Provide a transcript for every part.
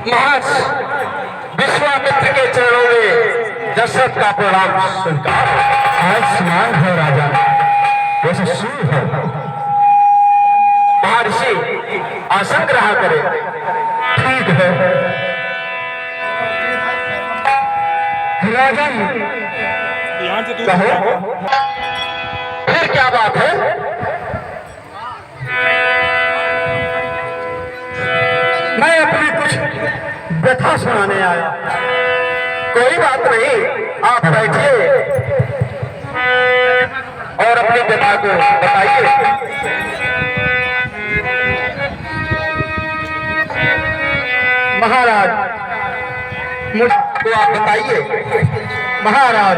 महर्षि विश्वामित्र के चरणों में दशरथ का प्रणाम स्वीकार। आयुष्मान है राजा, वैसे सूर है। महर्षि आसन ग्रहण करें। ठीक है राजन, कहो फिर क्या बात है? मैं अपनी कुछ व्यथा सुनाने आया। कोई बात नहीं, आप बैठिए और अपनी व्यथा को बताइए। महाराज तो आप बताइए। महाराज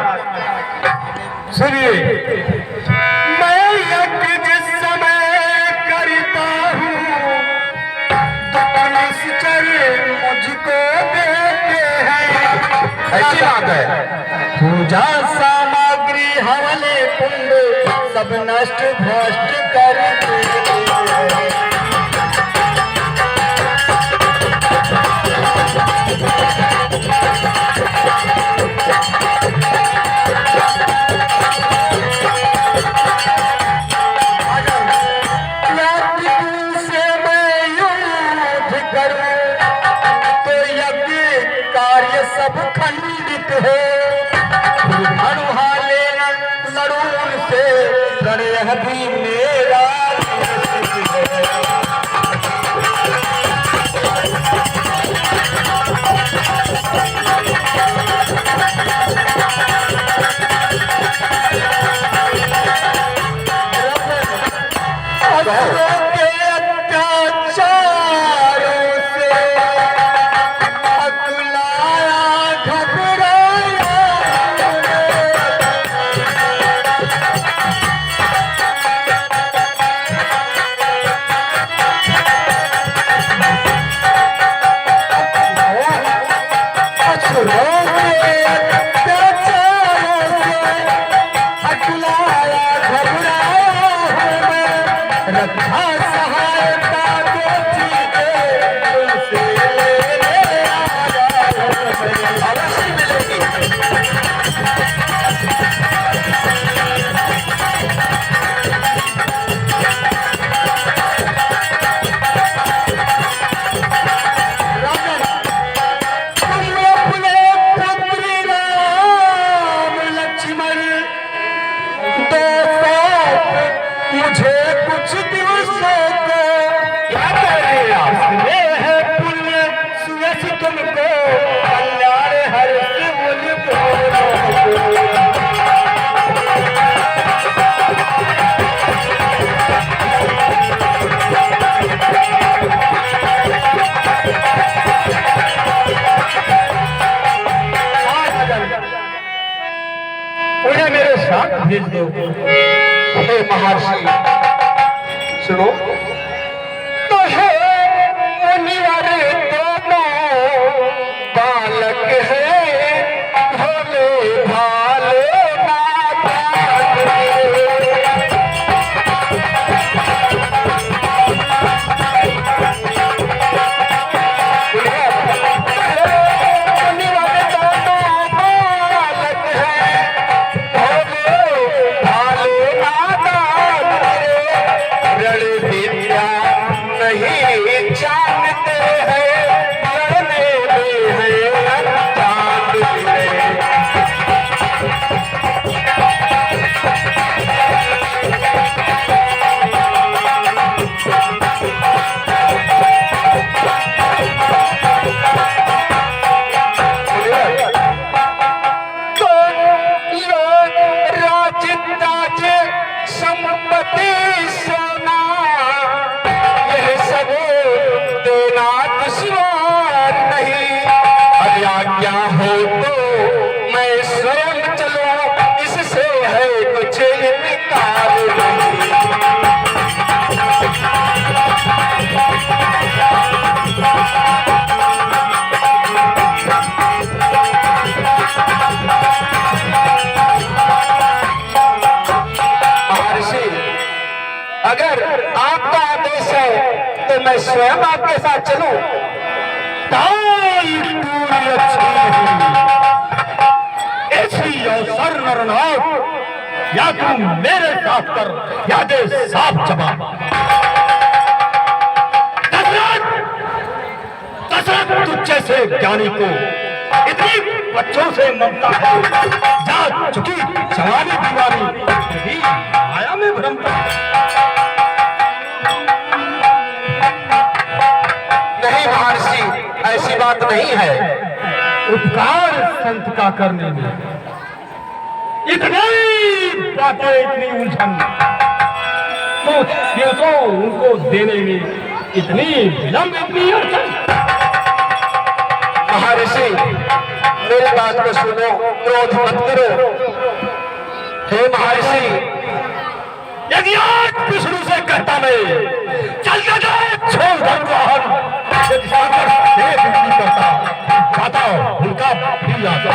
सुनिए, मैं यज्ञ जिस समय करता हूँ निश्चर मुझको देते हैं। ऐसी बात है। पूजा सामग्री हवले कुंड सब नष्ट भ्रष्ट कर देते हैं। सब खंडित है, लड़ू से प्रणय भी मेरा मुझे कुछ दिवसों को क्या कह रहे हैं? है पुण्य सुयस तुमको कल्याण हर शिवल उन्हें मेरे साथ भेज दो। हे महर्षि सुनो, तो है अनिवार्य दोनों बालक है भोले भाले रण अवसर नरनाथ, या तुम मेरे साथ कर या दे साफ जवाब। दशरथ तुझ जैसे ज्ञानी को इतनी बच्चों से ममता है, जा चुकी जवानी दीवानी भी माया में भ्रमता। नहीं महर्षि, ऐसी बात नहीं है। उपकार संत का करने में इतनी बातें, इतनी उलझन, तो ये तो उनको देने में इतनी विलंब, इतनी अड़चन। महर्षि मेरी बात को सुनो, क्रोध मत करो। हे महर्षि, यदि आज विष्णु से कहता मैं चलता जाए छोड़ धर्म को हर, यदि सागर देख नहीं करता जाता उनका भी आता,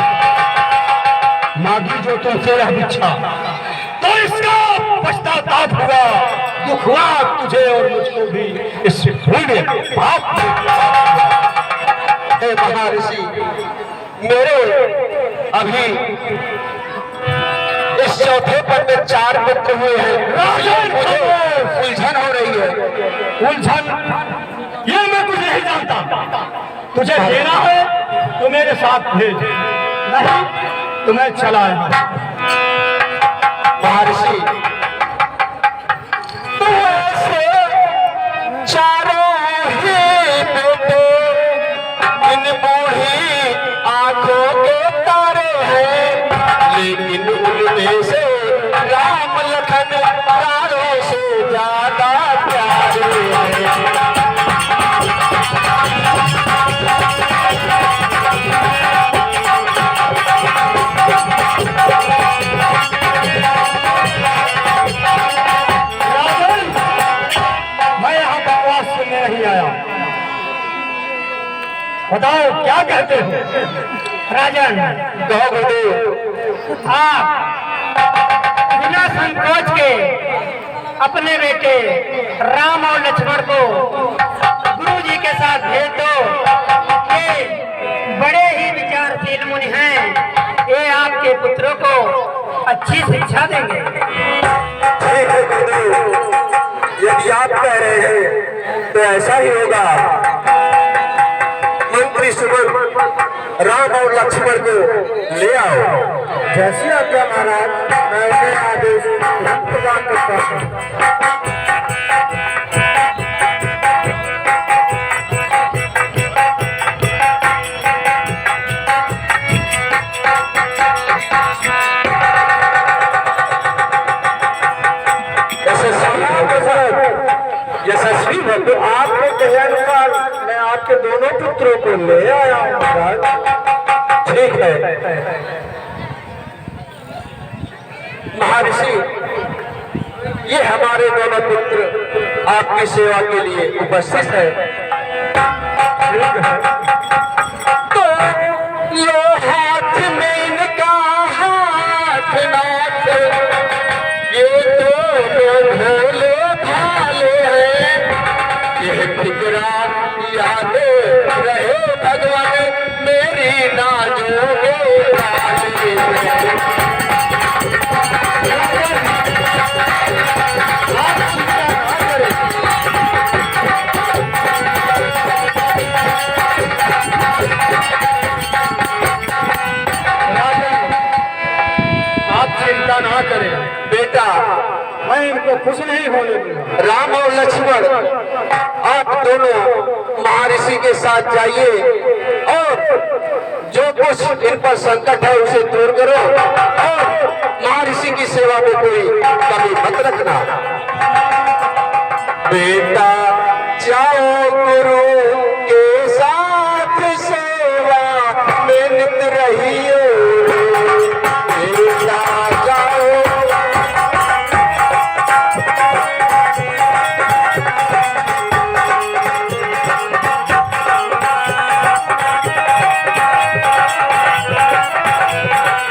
मांगी जो तुमसे यह भिक्षा, तो इसका पश्चाताप हुआ, दुख हुआ तुझे और मुझको भी इस पुण्य पाप। हे महर्षि, मेरे अभी इस चौथे पद में 4 पुत्र हुए हैं। मुझे उलझन हो रही है। उलझन ये मैं कुछ नहीं जानता। तुझे देना है तो मेरे साथ भेज, नहीं तो मैं चला आया। महर्षि, तू ऐसे चारों ही बेटे इन बूढ़ी आंखों के तारे हैं, लेकिन उनमें से राम लखन तारों से ज्यादा प्यारे हैं। मैं यहाँ बकवास सुनने नहीं आया, बताओ क्या कहते हो? राजन, कहो गुरुदेव। आप बिना संकोच के अपने बेटे राम और लक्ष्मण को गुरु जी के साथ भेज दो। ये बड़े ही विचारशील मुनि हैं, ये आपके पुत्रों को अच्छी शिक्षा देंगे। ठीक है गुरुदेव, यदि आप कह रहे हैं तो ऐसा ही होगा। मंत्री सुमन राम और लक्ष्मण को ले आओ। जैसी आज्ञा महाराज, मैं उन्हें आदेश तुरंत प्रदान करता हूँ। यशस्वी भक्त, आपके कहे अनुसार मैं आपके दोनों पुत्रों को ले आया हूँ महाराज। ठीक है महर्षि, ये हमारे दोनों पुत्र आपकी सेवा के लिए उपस्थित है। तो लो हाथ में इनका हाथ नाथ, ये तो भोले भाले हैं, ये फिक्रा याद रहे भगवान मेरी नाजों में डाले। चिंता ना करें बेटा, मैं इनको खुश नहीं होने दूंगा। राम और लक्ष्मण आप दोनों महर्षि के साथ जाइए और जो कुछ इन पर संकट है उसे दूर करो, और महर्षि की सेवा में कोई कमी मत रखना। बेटा